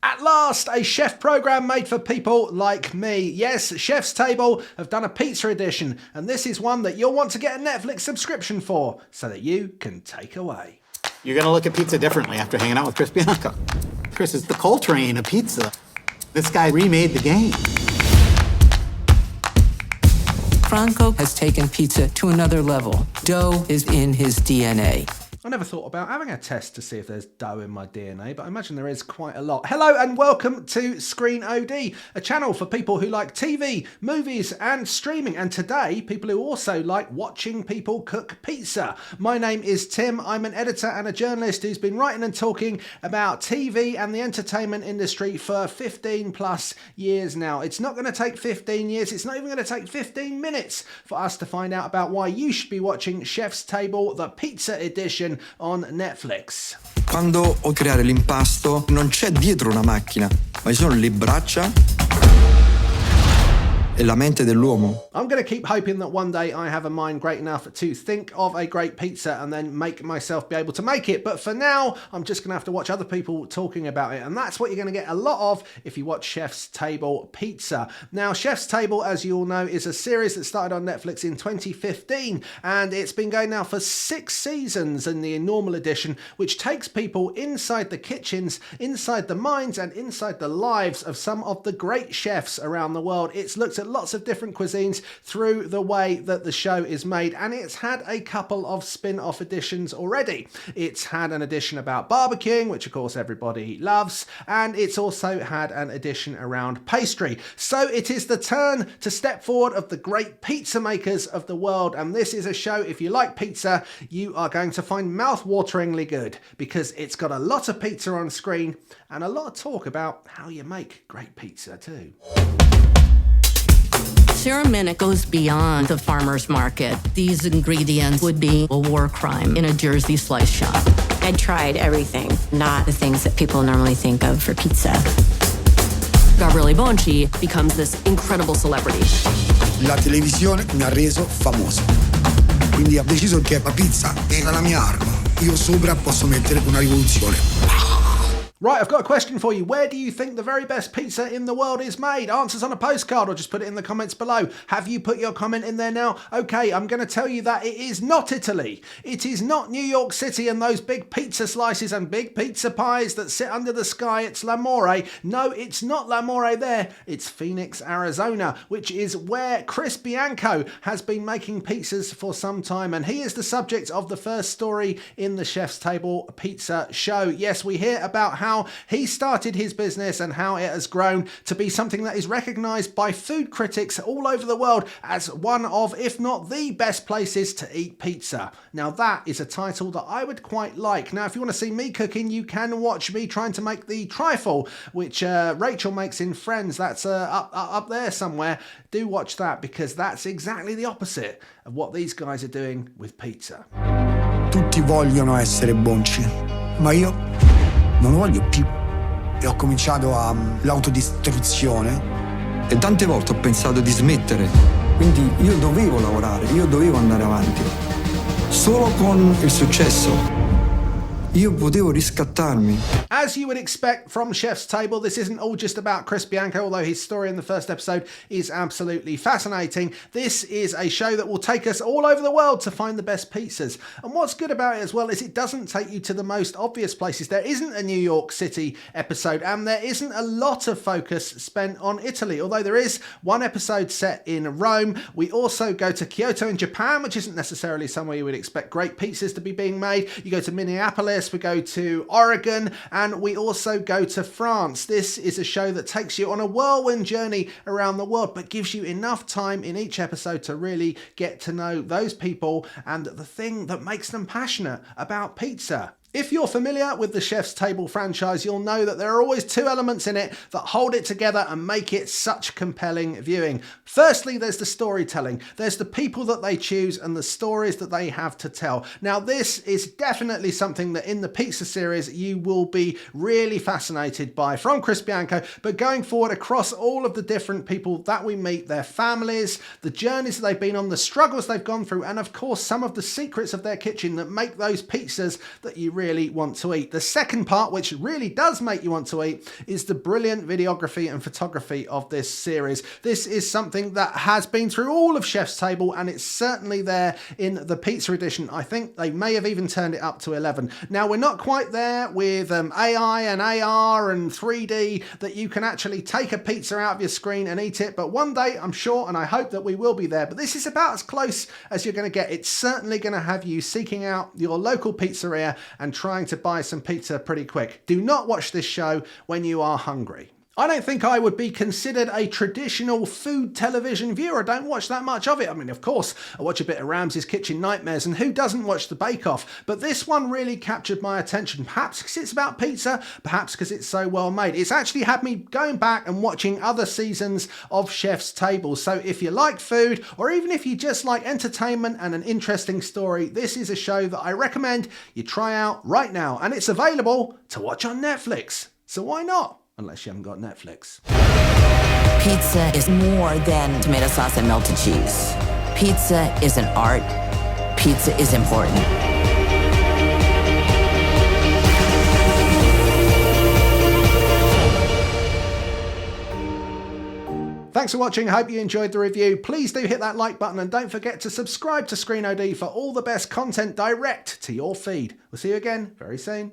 At last, a chef program made for people like me. Yes, Chef's Table have done a pizza edition, and this is one that you'll want to get a Netflix subscription for, so that you can take away. You're gonna look at pizza differently after hanging out with Chris Bianco. Chris is the Coltrane of pizza. This guy remade the game. Franco has taken pizza to another level. Dough is in his DNA. I never thought about having a test to see if there's dough in my DNA, but I imagine there is quite a lot. Hello and welcome to Screen OD, a channel for people who like TV, movies and streaming, and today people who also like watching people cook pizza. My name is Tim, I'm an editor and a journalist who's been writing and talking about TV and the entertainment industry for 15 plus years now. It's not going to take 15 years, it's not even going to take 15 minutes for us to find out about why you should be watching Chef's Table, the pizza edition on Netflix. Quando ho creare l'impasto non c'è dietro una macchina, ma ci sono le braccia e la mente dell'uomo. I'm going to keep hoping that one day I have a mind great enough to think of a great pizza and then make myself be able to make it. But for now, I'm just going to have to watch other people talking about it. And that's what you're going to get a lot of if you watch Chef's Table Pizza. Now, Chef's Table, as you all know, is a series that started on Netflix in 2015. And it's been going now for 6 seasons in the normal edition, which takes people inside the kitchens, inside the minds and inside the lives of some of the great chefs around the world. It's looked at lots of different cuisines through the way that the show is made, and it's had a couple of spin-off editions already. It's had an edition about barbecuing, which of course everybody loves, and it's also had an edition around pastry. So it is the turn to step forward of the great pizza makers of the world, and this is a show, if you like pizza, you are going to find mouth-wateringly good, because it's got a lot of pizza on screen and a lot of talk about how you make great pizza too. Experiment goes beyond the farmer's market. These ingredients would be a war crime in a Jersey slice shop. I tried everything, not the things that people normally think of for pizza. Gabriele Bonci becomes this incredible celebrity. La televisione mi ha reso famoso. Quindi ho deciso che la pizza era la mia arma. Io sopra posso mettere una rivoluzione. Right, I've got a question for you. Where do you think the very best pizza in the world is made? Answers on a postcard or just put it in the comments below. Have you put your comment in there now? Okay, I'm going to tell you that it is not Italy. It is not New York City and those big pizza slices and big pizza pies that sit under the sky. It's L'Amore. No, it's not L'Amore there. It's Phoenix, Arizona, which is where Chris Bianco has been making pizzas for some time. And he is the subject of the first story in the Chef's Table Pizza show. Yes, we hear about how he started his business and how it has grown to be something that is recognized by food critics all over the world as one of, if not the best places to eat pizza. Now that is a title that I would quite like. Now if you want to see me cooking, you can watch me trying to make the trifle, which Rachel makes in Friends. That's up there somewhere. Do watch that, because that's exactly the opposite of what these guys are doing with pizza. Tutti vogliono essere Bonci, ma io non lo voglio più. E ho cominciato l'autodistruzione. E tante volte ho pensato di smettere. Quindi io dovevo lavorare, io dovevo andare avanti. Solo con il successo io potevo riscattarmi. As you would expect from Chef's Table, this isn't all just about Chris Bianco, although his story in the first episode is absolutely fascinating. This is a show that will take us all over the world to find the best pizzas. And what's good about it as well is it doesn't take you to the most obvious places. There isn't a New York City episode, and there isn't a lot of focus spent on Italy, although there is one episode set in Rome. We also go to Kyoto in Japan, which isn't necessarily somewhere you would expect great pizzas to be being made. You go to Minneapolis, we go to Oregon, and we also go to France. This is a show that takes you on a whirlwind journey around the world, but gives you enough time in each episode to really get to know those people and the thing that makes them passionate about pizza. If you're familiar with the Chef's Table franchise, you'll know that there are always 2 elements in it that hold it together and make it such compelling viewing. Firstly, there's the storytelling. There's the people that they choose and the stories that they have to tell. Now, this is definitely something that in the pizza series you will be really fascinated by from Chris Bianco, but going forward across all of the different people that we meet, their families, the journeys that they've been on, the struggles they've gone through, and of course some of the secrets of their kitchen that make those pizzas that you really really want to eat. The second part, which really does make you want to eat, is the brilliant videography and photography of this series. This is something that has been through all of Chef's Table, and it's certainly there in the pizza edition. I think they may have even turned it up to 11. Now, we're not quite there with AI and AR and 3D that you can actually take a pizza out of your screen and eat it, but one day I'm sure and I hope that we will be there. But this is about as close as you're going to get. It's certainly going to have you seeking out your local pizzeria and trying to buy some pizza pretty quick. Do not watch this show when you are hungry. I don't think I would be considered a traditional food television viewer. I don't watch that much of it. I mean, of course, I watch a bit of Ramsay's Kitchen Nightmares, and who doesn't watch the Bake Off? But this one really captured my attention, perhaps because it's about pizza, perhaps because it's so well made. It's actually had me going back and watching other seasons of Chef's Table. So if you like food, or even if you just like entertainment and an interesting story, this is a show that I recommend you try out right now. And it's available to watch on Netflix. So why not? Unless you haven't got Netflix. Pizza is more than tomato sauce and melted cheese. Pizza is an art. Pizza is important. Thanks for watching. I hope you enjoyed the review. Please do hit that like button and don't forget to subscribe to Screen OD for all the best content direct to your feed. We'll see you again very soon.